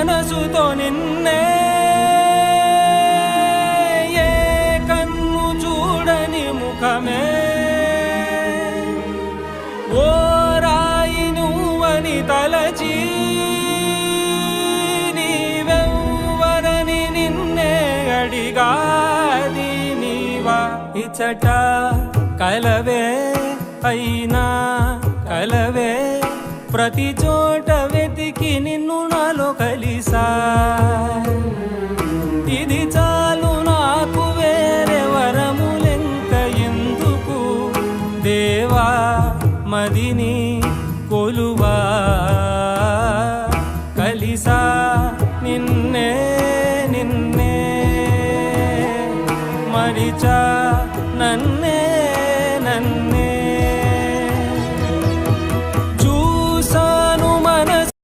మనసుతో నిన్నే ఏ కన్ను చూడని ముఖమే ఓ రాయి నువ్వని తలచి నీవెవ్వరని నిన్నే అడిగాది నీవా ఇచ్చట కలవే అయినా కలవే ప్రతి చోట వెతికి నిన్ను నాలో కలిసా